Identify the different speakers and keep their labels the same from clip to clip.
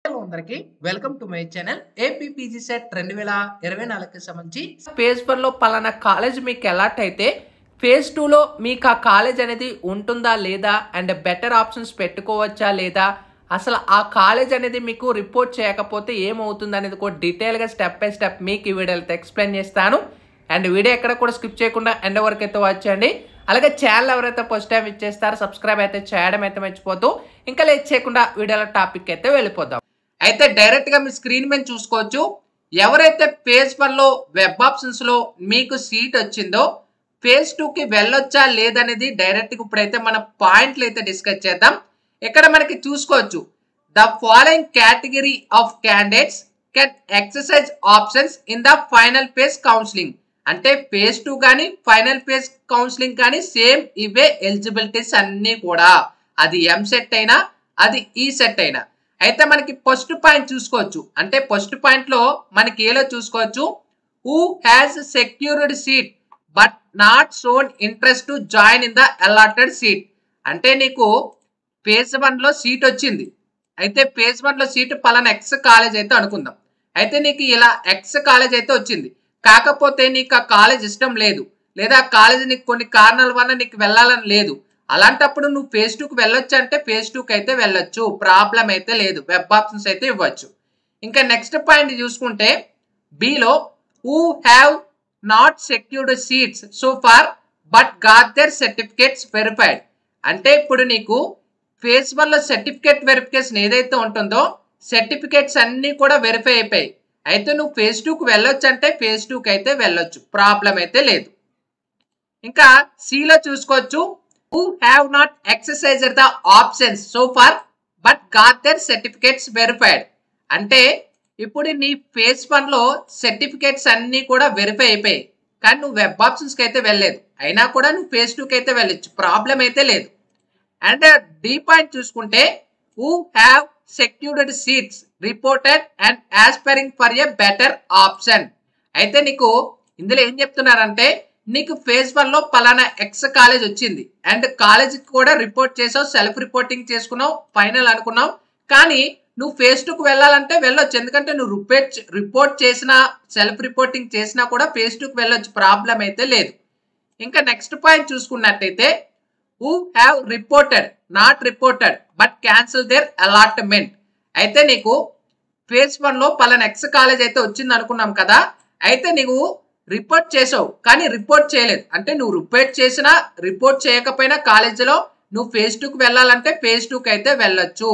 Speaker 1: Hello అందరికి welcome to my channel APPG CET 2024కి సంబంధించి ఫేజ్ 1 లో పలానా కాలేజ్ మీకు అలాట్ అయితే ఫేజ్ 2 లో మీకు ఆ కాలేజ్ అనేది ఉంటుందా లేదా అండ్ బెటర్ ఆప్షన్స్ పెట్టుకోవచ్చా లేదా అసలు ఆ కాలేజ్ అనేది మీకు రిపోర్ట్ చేయకపోతే ఏమవుతుంది అనేది కూడా డీటెయిల్గా స్టెప్ బై స్టెప్ మీకు ఈ వీడియోలో ఎక్స్ప్లెయిన్ చేస్తాను. అండ్ వీడియో ఎక్కడ కూడా స్కిప్ చేయకుండా ఎండ్ వరకు అయితే వాచ్ చేయండి. అలాగే ఛానల్ ఎవరైతే ఫస్ట్ టైం ఇచ్చేస్తారో సబ్స్క్రైబ్ అయితే చేయడం అయితే మర్చిపోతూ ఇంకా లేట్ చేయకుండా వీడియోలో టాపిక్ అయితే వెళ్ళిపోదాం. అయితే డైరెక్ట్ గా మీ స్క్రీన్ మీద చూసుకోవచ్చు. ఎవరైతే ఫేజ్ 1 లో వెబ్ ఆప్షన్స్ లో మీకు సీట్ వచ్చిందో ఫేజ్ 2 కి వెళ్ళొచ్చా లేదనేది డైరెక్ట్ గా ఇప్పుడైతే మన పాయింట్లు అయితే డిస్కస్ చేద్దాం. ఇక్కడ మనకి చూసుకోవచ్చు, the following category of candidates can exercise options in the final phase counselling. అంటే ఫేజ్ 2 కానీ ఫైనల్ ఫేజ్ కౌన్సిలింగ్ కానీ సేమ్ ఇవే ఎలిజిబిలిటీస్ అన్ని కూడా, అది ఎం సెట్ అయినా అది ఈ సెట్ అయినా. అయితే మనకి ఫస్ట్ పాయింట్ చూసుకోవచ్చు. అంటే ఫస్ట్ పాయింట్ లో మనకి ఏలో చూసుకోవచ్చు, who has secured seat but not shown interest to join in the allotted seat. అంటే నీకు ఫేజ్ 1 లో సీట్ వచ్చింది. అయితే ఫేజ్ 1 లో సీట్ పలానా ఎక్స్ కాలేజ్ అయితే అనుకుందాం. అయితే నీకు ఇలా ఎక్స్ కాలేజ్ అయితే వచ్చింది, కాకపోతే నీకు ఆ కాలేజ్ ఇష్టం లేదు, లేదా ఆ కాలేజ్ నీకు కొన్ని కారణాల వల్ల నీకు వెళ్ళాలని లేదు. అలాంటప్పుడు నువ్వు ఫేజ్ 2కి వెళ్ళొచ్చు అంటే ఫేజ్ 2కి అయితే వెళ్ళొచ్చు, ప్రాబ్లం అయితే లేదు, వెబ్ ఆప్షన్స్ అయితే ఇవ్వచ్చు. ఇంకా నెక్స్ట్ పాయింట్ చూసుకుంటే below, who have not secured seats so far but got their certificates verified. అంటే ఇప్పుడు నీకు ఫేజ్ 1 లో సర్టిఫికేట్ వెరిఫికేషన్ ఏదైతే ఉంటుందో సర్టిఫికేట్స్ అన్ని కూడా వెరిఫై అయిపోయాయి. అయితే నువ్వు ఫేజ్ 2కి వెళ్ళొచ్చు అంటే ఫేజ్ 2కి అయితే వెళ్ళొచ్చు, ప్రాబ్లం అయితే లేదు. ఇంకా సిలో చూసుకోవచ్చు, who have not exercised the options so far but got their certificates verified. అంటే ఇప్పుడు నీ ఫేజ్ 1 లో సర్టిఫికేట్స్ అన్ని కూడా వెరిఫై అయిపోయాయి, కానీ నువ్వు వెబ్ ఆప్షన్స్కి అయితే వెళ్ళలేదు, అయినా కూడా నువ్వు ఫేజ్ 2కి అయితే వెళ్ళొచ్చు, ప్రాబ్లం అయితే లేదు. అండ్ డి పాయింట్ చూసుకుంటే, who have secured seats reported and aspiring for a better option. అయితే నీకు ఇందులో ఏం చెప్తున్నారంటే, నీకు ఫేజ్ 1 లో పలానా ఎక్స్ కాలేజ్ వచ్చింది అండ్ కాలేజ్కి కూడా రిపోర్ట్ చేసావు, సెల్ఫ్ రిపోర్టింగ్ చేసుకున్నావు, ఫైనల్ అనుకున్నావు, కానీ నువ్వు ఫేజ్ 2కి వెళ్ళాలంటే వెళ్ళొచ్చు. ఎందుకంటే నువ్వు రిపోర్ట్ చేసినా సెల్ఫ్ రిపోర్టింగ్ చేసినా కూడా ఫేజ్ 2కి వెళ్ళొచ్చు, ప్రాబ్లం అయితే లేదు. ఇంకా నెక్స్ట్ పాయింట్ చూసుకున్నట్టయితే, who have reported not reported but cancel their allotment. అయితే నీకు ఫేజ్ 1 లో పలానా ఎక్స్ కాలేజ్ అయితే వచ్చింది అనుకున్నాం కదా, అయితే నీవు రిపోర్ట్ చేసావు కానీ రిపోర్ట్ చేయలేదు. అంటే నువ్వు రిపోర్ట్ చేసినా రిపోర్ట్ చేయకపోయినా కాలేజీలో నువ్వు ఫేజ్ 2కి వెళ్ళాలంటే ఫేజ్ 2కి అయితే వెళ్ళొచ్చు.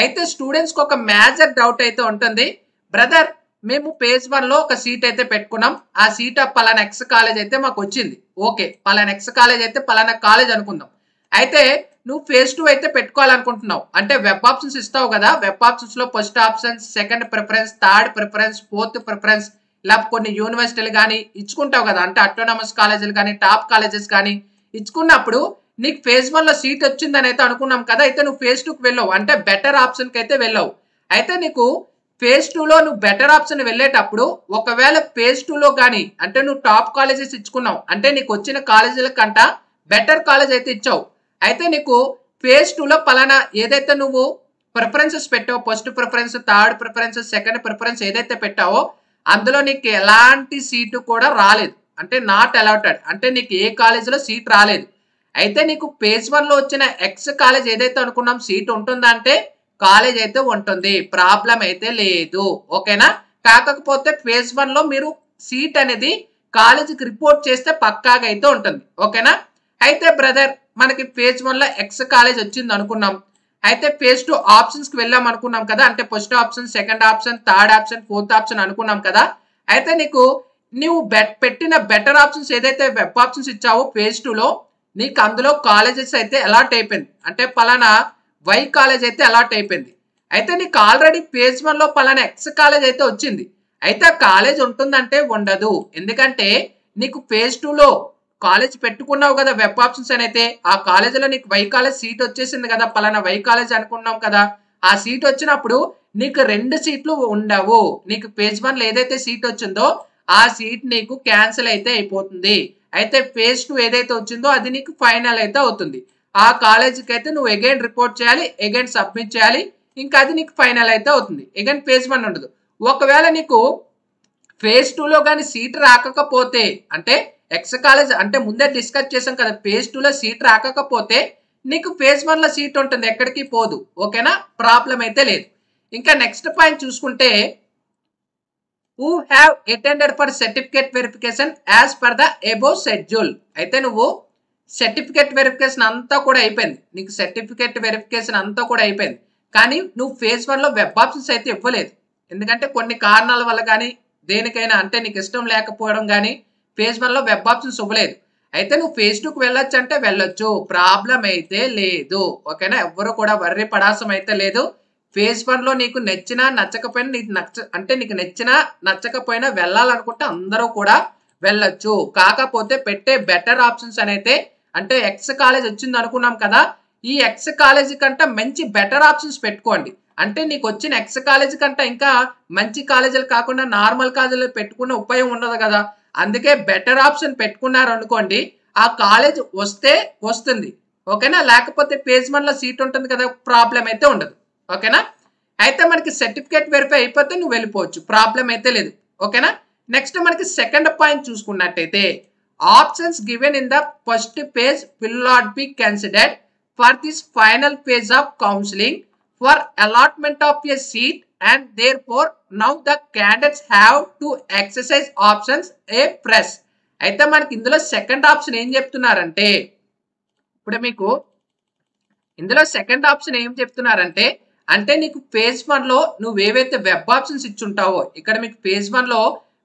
Speaker 1: అయితే స్టూడెంట్స్కి ఒక మేజర్ డౌట్ అయితే ఉంటుంది, బ్రదర్ మేము ఫేజ్ 1 లో ఒక సీట్ అయితే పెట్టుకున్నాం, ఆ సీట్ పలానా ఎక్స్ కాలేజ్ అయితే మాకు వచ్చింది, ఓకే పలానా ఎక్స్ కాలేజ్ అయితే పలానా కాలేజ్ అనుకుందాం. అయితే నువ్వు ఫేజ్ 2 అయితే పెట్టుకోవాలనుకుంటున్నావు, అంటే వెబ్ ఆప్షన్స్ ఇస్తావు కదా, వెబ్ ఆప్షన్స్ లో first option, second preference, third preference, fourth preference, ఇలా కొన్ని యూనివర్సిటీలు కానీ ఇచ్చుకుంటావు కదా, అంటే అటోనమస్ కాలేజీలు కానీ టాప్ కాలేజెస్ కానీ ఇచ్చుకున్నప్పుడు నీకు ఫేజ్ 1 లో సీట్ వచ్చిందని అయితే అనుకున్నాం కదా, అయితే నువ్వు ఫేజ్ 2కి వెళ్ళావు అంటే బెటర్ ఆప్షన్కి అయితే వెళ్ళావు. అయితే నీకు ఫేజ్ 2 లో నువ్వు బెటర్ ఆప్షన్ వెళ్ళేటప్పుడు ఒకవేళ ఫేజ్ 2 లో కానీ అంటే నువ్వు టాప్ కాలేజెస్ ఇచ్చుకున్నావు అంటే నీకు వచ్చిన కాలేజీల కంట బెటర్ కాలేజ్ అయితే ఇచ్చావు. అయితే నీకు ఫేజ్ 2 లో పలానా ఏదైతే నువ్వు ప్రిఫరెన్సెస్ పెట్టావో, first preference, third preference, second preference ఏదైతే పెట్టావో అందులో నీకు ఎలాంటి సీటు కూడా రాలేదు, అంటే నాట్ అలాటెడ్, అంటే నీకు ఏ కాలేజీలో సీట్ రాలేదు. అయితే నీకు ఫేజ్ 1 లో వచ్చిన ఎక్స్ కాలేజ్ ఏదైతే అనుకున్నాం సీట్ ఉంటుందా అంటే కాలేజ్ అయితే ఉంటుంది, ప్రాబ్లం అయితే లేదు, ఓకేనా. కాకపోతే ఫేజ్ 1 లో మీరు సీట్ అనేది కాలేజీకి రిపోర్ట్ చేస్తే పక్కాగా అయితే ఉంటుంది, ఓకేనా. అయితే బ్రదర్ మనకి ఫేజ్ 1 లో ఎక్స్ కాలేజ్ వచ్చింది అనుకున్నాం, అయితే ఫేజ్ 2 ఆప్షన్స్ కి వెళ్ళాం అనుకున్నాం కదా, అంటే first option, second option, third option, fourth option అనుకున్నాం కదా. అయితే నీకు నువ్వు పెట్టిన బెటర్ ఆప్షన్స్ ఏదైతే వెబ్ ఆప్షన్స్ ఇచ్చావో ఫేజ్ 2 లో నీకు అందులో కాలేజెస్ అయితే అలాట్ అయిపోయింది, అంటే పలానా వై కాలేజ్ అయితే అలాట్ అయిపోయింది. అయితే నీకు ఆల్రెడీ ఫేజ్ 1 లో పలానా ఎక్స్ కాలేజ్ అయితే వచ్చింది, అయితే ఆ కాలేజ్ ఉంటుందంటే ఉండదు, ఎందుకంటే నీకు ఫేజ్ 2 లో కాలేజ్ పెట్టుకున్నావు కదా వెబ్ ఆప్షన్స్ అని, అయితే ఆ కాలేజీలో నీకు వై కాలేజ్ సీట్ వచ్చేసింది కదా, పలానా వై కాలేజ్ అనుకున్నాం కదా, ఆ సీట్ వచ్చినప్పుడు నీకు 2 సీట్లు ఉండవు. నీకు ఫేజ్ 1 లో ఏదైతే సీట్ వచ్చిందో ఆ సీట్ నీకు క్యాన్సిల్ అయితే అయిపోతుంది. అయితే ఫేజ్ 2 ఏదైతే వచ్చిందో అది నీకు ఫైనల్ అయితే అవుతుంది. ఆ కాలేజీకి అయితే నువ్వు అగైన్ రిపోర్ట్ చేయాలి, అగైన్ సబ్మిట్ చేయాలి, ఇంకా అది నీకు ఫైనల్ అయితే అవుతుంది. అగైన్ ఫేజ్ 1 ఉండదు. ఒకవేళ నీకు ఫేజ్ 2లో కానీ సీట్ రాకపోతే, అంటే ఎక్స్ కాలేజ్ అంటే ముందే డిస్కస్ చేసాం కదా, ఫేజ్ 2లో సీట్ రాకపోతే నీకు ఫేజ్ 1లో సీట్ ఉంటుంది, ఎక్కడికి పోదు. ఓకేనా, ప్రాబ్లం అయితే లేదు. ఇంకా నెక్స్ట్ పాయింట్ చూసుకుంటే who have attended for certificate verification as per the above schedule. అయితే నువ్వు సర్టిఫికేట్ వెరిఫికేషన్ అంతా కూడా అయిపోయింది, నీకు సర్టిఫికేట్ వెరిఫికేషన్ అంతా కూడా అయిపోయింది, కానీ నువ్వు ఫేజ్ 1లో వెబ్ ఆప్షన్స్ అయితే ఇవ్వలేదు. ఎందుకంటే కొన్ని కారణాల వల్ల కానీ దేనికైనా, అంటే నీకు ఇష్టం లేకపోవడం కానీ ఫేజ్ 1లో వెబ్ ఆప్షన్స్ ఇవ్వలేదు. అయితే నువ్వు ఫేజ్ 2కి వెళ్ళొచ్చు అంటే వెళ్ళొచ్చు, ప్రాబ్లం అయితే లేదు. ఓకేనా, ఎవ్వరు కూడా వర్రీ పడాల్సిన అయితే లేదు. ఫేజ్ 1లో నీకు నచ్చినా నచ్చకపోయినా, నీకు నచ్చినా నచ్చకపోయినా వెళ్ళాలనుకుంటే అందరూ కూడా వెళ్ళొచ్చు. కాకపోతే పెట్టే బెటర్ ఆప్షన్స్ అయితే, అంటే ఎక్స్ కాలేజ్ వచ్చింది అనుకున్నాం కదా, ఈ ఎక్స్ కాలేజ్ కంటే మంచి బెటర్ ఆప్షన్స్ పెట్టుకోండి. అంటే నీకు వచ్చిన ఎక్స్ కాలేజ్ కంటే ఇంకా మంచి కాలేజీలు కాకుండా నార్మల్ కాలేజీలు పెట్టుకున్న ఉపయోగం ఉండదు కదా. అందుకే బెటర్ ఆప్షన్ పెట్టుకున్నారు అనుకోండి, ఆ కాలేజ్ వస్తే వస్తుంది. ఓకేనా, లేకపోతే ఫేజ్ 1లో సీట్ ఉంటుంది కదా, ప్రాబ్లం అయితే ఉండదు. ఓకేనా, అయితే మనకి సర్టిఫికేట్ వెరిఫై అయిపోతే నువ్వు వెళ్ళిపోవచ్చు, ప్రాబ్లం అయితే లేదు. ఓకేనా, నెక్స్ట్ మనకి సెకండ్ పాయింట్ చూసుకున్నట్టయితే options given in the first page will not be considered for this final page of counselling for allotment of a seat and therefore now the candidates have to exercise options A press. అయితే మనకి ఇందులో second option ఏం చెప్తున్నారంటే, ఇప్పుడు మీకు ఇందులో second option ఏం చెప్తున్నారంటే, అంటే నీకు ఫేజ్ 1లో నువ్వు ఏవైతే వెబ్ ఆప్షన్స్ ఇచ్చుంటావో, ఇక్కడ మీకు ఫేజ్ 1లో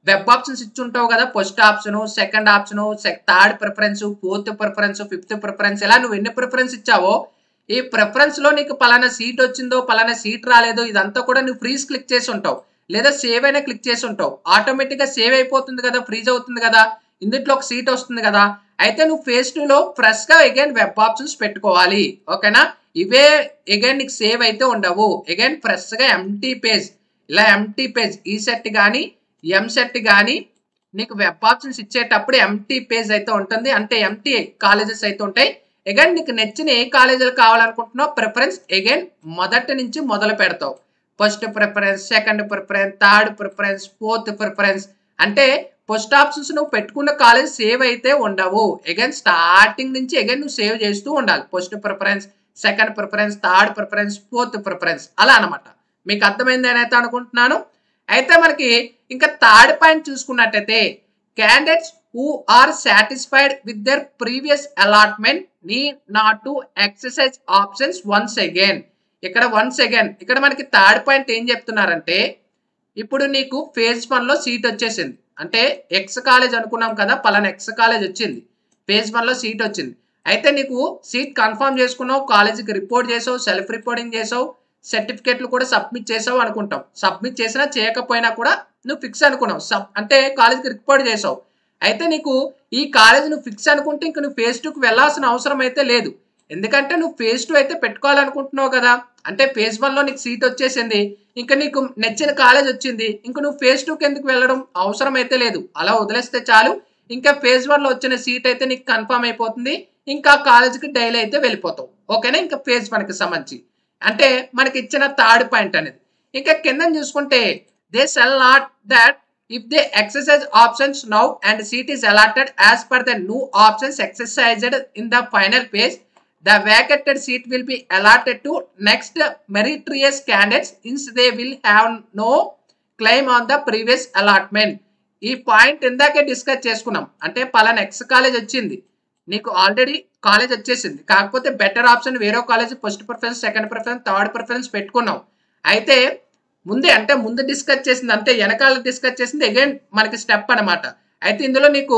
Speaker 1: వెబ్ ఆప్షన్స్ ఇచ్చుంటావు కదా, first option, second option, third preference, fourth preference, fifth preference, ఇలా నువ్వు ఎన్ని ప్రిఫరెన్స్ ఇచ్చావో, ఈ ప్రిఫరెన్స్ లో నీకు పలానా సీట్ వచ్చిందో పలానా సీట్ రాలేదో ఇదంతా కూడా నువ్వు ఫ్రీజ్ క్లిక్ చేసి ఉంటావు, లేదా సేవ్ అయినా క్లిక్ చేసి ఉంటావు. ఆటోమేటిక్ గా సేవ్ అయిపోతుంది కదా, ఫ్రీజ్ అవుతుంది కదా, ఇందులో ఒక సీట్ వస్తుంది కదా. అయితే నువ్వు ఫేజ్ 2లో ఫ్రెష్ గా అగైన్ వెబ్ ఆప్షన్స్ పెట్టుకోవాలి. ఓకేనా, ఇవే అగైన్ నీకు సేవ్ అయితే ఉండవు. అగైన్ ఫ్రెష్ గా ఎంటీ పేజ్, ఇలా ఎంటీ పేజ్ ఈ సెట్ కానీ ఎం సెట్ కానీ నీకు వెబ్ ఆప్షన్స్ ఇచ్చేటప్పుడు ఎంటీ పేజ్ అయితే ఉంటుంది, అంటే ఎంటీ కాలేజెస్ అయితే ఉంటాయి. అగైన్ నీకు నచ్చిన ఏ కాలేజీలు కావాలనుకుంటున్నావు ప్రిఫరెన్స్ అగైన్ మొదటి నుంచి మొదలు పెడతావు. First preference, second preference, third preference, fourth preference, అంటే ఫస్ట్ ఆప్షన్స్ నువ్వు పెట్టుకున్న కాలేజ్ సేవ్ అయితే ఉండవు. అగైన్ స్టార్టింగ్ నుంచి అగైన్ నువ్వు సేవ్ చేస్తూ ఉండాలి. First preference, second preference, third preference, fourth preference, అలా అనమాట. మీకు అర్థమైంది అని అయితే అనుకుంటున్నాను. అయితే మనకి ఇంకా థర్డ్ పాయింట్ చూసుకున్నట్టయితే candidates who are satisfied with their previous allotment need not to exercise options once again. ఇక్కడ మనకి థర్డ్ పాయింట్ ఏం చెప్తున్నారంటే, ఇప్పుడు నీకు ఫేజ్ 1లో సీట్ వచ్చేసింది, అంటే ఎక్స్ కాలేజ్ అనుకున్నాం కదా, పలానా ఎక్స్ కాలేజ్ వచ్చింది, ఫేజ్ 1లో సీట్ వచ్చింది. అయితే నీకు సీట్ కన్ఫర్మ్ చేసుకున్నావు, కాలేజీకి రిపోర్ట్ చేసావు, సెల్ఫ్ రిపోర్టింగ్ చేసావు, సర్టిఫికేట్లు కూడా సబ్మిట్ చేసావు అనుకుంటాం. సబ్మిట్ చేసినా చేయకపోయినా కూడా నువ్వు ఫిక్స్ అనుకున్నావు, అంటే కాలేజీకి రిపోర్ట్ చేసావు. అయితే నీకు ఈ కాలేజ్ నువ్వు ఫిక్స్ అనుకుంటే ఇంక నువ్వు ఫేజ్ 2కి వెళ్ళాల్సిన అవసరం అయితే లేదు. ఎందుకంటే నువ్వు ఫేజ్ 2 అయితే పెట్టుకోవాలనుకుంటున్నావు కదా, అంటే ఫేజ్ 1లో నీకు సీట్ వచ్చేసింది, ఇంకా నీకు నచ్చిన కాలేజ్ వచ్చింది, ఇంక నువ్వు ఫేజ్ 2కి ఎందుకు వెళ్ళడం అవసరం అయితే లేదు. అలా వదిలేస్తే చాలు, ఇంకా ఫేజ్ 1లో వచ్చిన సీట్ అయితే నీకు కన్ఫర్మ్ అయిపోతుంది, ఇంకా కాలేజీకి డైలీ అయితే వెళ్ళిపోతావు. ఓకేనా, ఇంకా ఫేజ్ 1కి సంబంధించి అంటే మనకి ఇచ్చిన థర్డ్ పాయింట్ అనేది. ఇంకా కింద చూసుకుంటే they shall not that if they exercise options now and seat is allotted as per the new options exercised in the final phase, the vacated seat will be allotted to next meritorious candidates since they will have no claim on the previous allotment. ఈ point ఇందాకే discuss చేసుకున్నాం, అంటే పలానా X college వచ్చింది, నీకు already college వచ్చేసింది, కాకపోతే better option వేరే college first preference, second preference, third preference పెట్టుకున్నావు. అయితే ముందు డిస్కస్ చేసింది, అంటే వెనకాల డిస్కస్ చేసింది అగైన్ మనకి స్టెప్ అనమాట. అయితే ఇందులో నీకు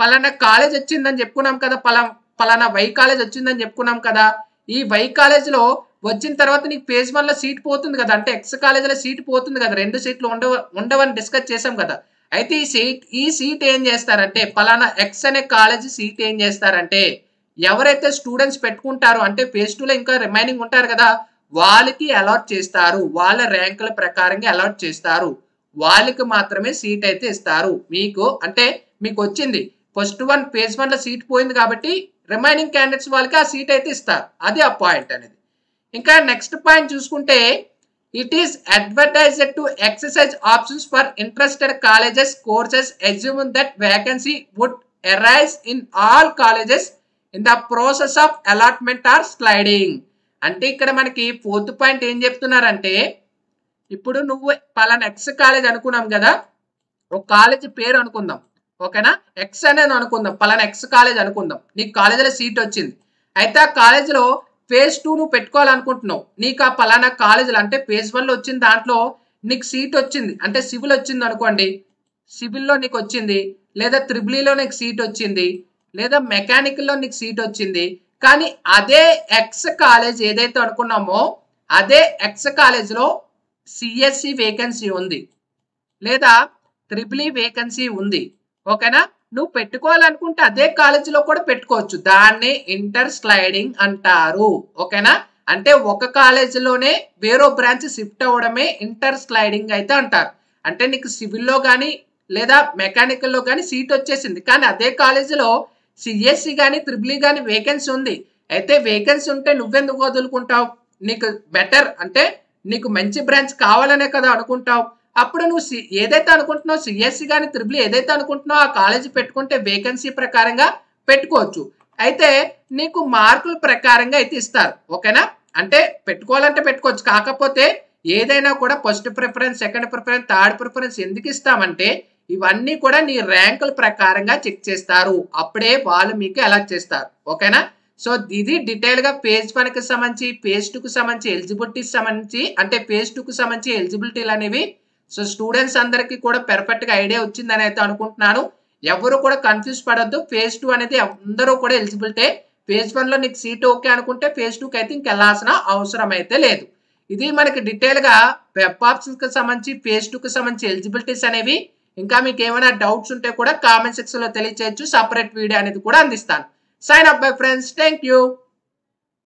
Speaker 1: పలానా కాలేజ్ వచ్చిందని చెప్పుకున్నాం కదా, పలానా వై కాలేజ్ వచ్చిందని చెప్పుకున్నాం కదా. ఈ వై కాలేజ్లో వచ్చిన తర్వాత నీకు ఫేజ్ 1లో సీట్ పోతుంది కదా, అంటే ఎక్స్ కాలేజ్లో సీట్ పోతుంది కదా, 2 సీట్లు ఉండవని డిస్కస్ చేసాం కదా. అయితే ఈ సీట్ ఏం చేస్తారంటే, పలానా ఎక్స్ అనే కాలేజ్ సీట్ ఏం చేస్తారంటే, ఎవరైతే స్టూడెంట్స్ పెట్టుకుంటారో, అంటే ఫేజ్ 2లో ఇంకా రిమైనింగ్ ఉంటారు కదా, వాళ్ళకి అలాట్ చేస్తారు, వాళ్ళ ర్యాంకుల ప్రకారంగా అలాట్ చేస్తారు, వాళ్ళకి మాత్రమే సీట్ అయితే ఇస్తారు. మీకు వచ్చింది ఫస్ట్ ఫేజ్ 1లో సీట్ పోయింది కాబట్టి రిమైనింగ్ క్యాండిడేట్స్ వాళ్ళకి ఆ సీట్ అయితే ఇస్తారు. అది ఆ పాయింట్ అనేది. ఇంకా నెక్స్ట్ పాయింట్ చూసుకుంటే it is advertised to exercise options for interested colleges courses assuming that vacancy would arise in all colleges in the process of allotment or sliding. అంటే ఇక్కడ మనకి 4th పాయింట్ ఏం చెప్తున్నారంటే, ఇప్పుడు నువ్వు పలానా ఎక్స్ కాలేజ్ అనుకున్నాం కదా, ఒక కాలేజ్ పేరు అనుకుందాం, ఓకేనా, ఎక్స్ అనేది అనుకుందాం, పలానా ఎక్స్ కాలేజ్ అనుకుందాం. నీకు కాలేజీలో సీట్ వచ్చింది. అయితే ఆ కాలేజీలో phase 2 నువ్వు పెట్టుకోవాలనుకుంటున్నావు. నీకు ఆ పలానా కాలేజీలో అంటే phase 1లో వచ్చిన దాంట్లో నీకు సీట్ వచ్చింది, అంటే సివిల్ వచ్చింది అనుకోండి, సివిల్లో నీకు వచ్చింది, లేదా త్రిబులీలో నీకు సీట్ వచ్చింది, లేదా మెకానికల్లో నీకు సీట్ వచ్చింది. కానీ అదే ఎక్స్ కాలేజ్ ఏదైతే అనుకున్నామో అదే ఎక్స్ కాలేజ్లో సిఎస్సి వేకెన్సీ ఉంది, లేదా త్రిబులీ వేకెన్సీ ఉంది, ఓకేనా. నువ్వు పెట్టుకోవాలనుకుంటే అదే కాలేజీలో కూడా పెట్టుకోవచ్చు. దాన్ని ఇంటర్ స్లైడింగ్ అంటారు, ఓకేనా. అంటే ఒక కాలేజీలోనే వేరో బ్రాంచ్ షిఫ్ట్ అవ్వడమే ఇంటర్ స్లైడింగ్ అయితే అంటారు. అంటే నీకు సివిల్లో కానీ లేదా మెకానికల్లో కానీ సీట్ వచ్చేసింది, కానీ అదే కాలేజీలో సిఎస్సి కానీ త్రిబులీ కానీ వేకెన్సీ ఉంది. అయితే వేకెన్సీ ఉంటే నువ్వెందుకు వదులుకుంటావు? నీకు బెటర్ అంటే నీకు మంచి బ్రాంచ్ కావాలనే కదా అనుకుంటావు. అప్పుడు నువ్వు ఏదైతే అనుకుంటున్నావు, సిఎస్సి కానీ త్రిబులీ ఏదైతే అనుకుంటున్నావు ఆ కాలేజీ పెట్టుకుంటే వేకెన్సీ ప్రకారంగా పెట్టుకోవచ్చు. అయితే నీకు మార్కుల ప్రకారంగా అయితే ఇస్తారు, ఓకేనా. అంటే పెట్టుకోవాలంటే పెట్టుకోవచ్చు. కాకపోతే ఏదైనా కూడా first preference, second preference, third preference ఎందుకు ఇస్తామంటే ఇవన్నీ కూడా నీ ర్యాంకుల ప్రకారంగా చెక్ చేస్తారు. అప్పుడే వాళ్ళు మీకు అలాట్ చేస్తారు, ఓకేనా. సో ఇది డీటెయిల్ గా phase 1కి సంబంధించి, phase 2కి సంబంధించి ఎలిజిబిలిటీకి సంబంధించి, అంటే phase 2కి సంబంధించి ఎలిజిబిలిటీలు అనేవి. సో స్టూడెంట్స్ అందరికీ కూడా పెర్ఫెక్ట్ గా ఐడియా వచ్చిందని అయితే అనుకుంటున్నాను. ఎవరు కూడా కన్ఫ్యూజ్ పడొద్దు. phase 2 అనేది అందరూ కూడా ఎలిజిబిలిటీ. phase 1లో నీకు సీట్ ఓకే అనుకుంటే phase 2కి అయితే ఇంకెళ్ళాల్సిన అవసరం అయితే లేదు. ఇది మనకి డీటెయిల్ గా వెబ్ ఆప్షన్స్ కి సంబంధించి, phase 2కి సంబంధించి ఎలిజిబిలిటీస్ అనేవి. ఇంకా మీకు ఏమైనా డౌట్స్ ఉంటే కూడా కామెంట్ సెక్షన్ లో తెలియచేయచ్చు. సపరేట్ వీడియో అనేది కూడా అందిస్తాను. Sign up bye friends. Thank you.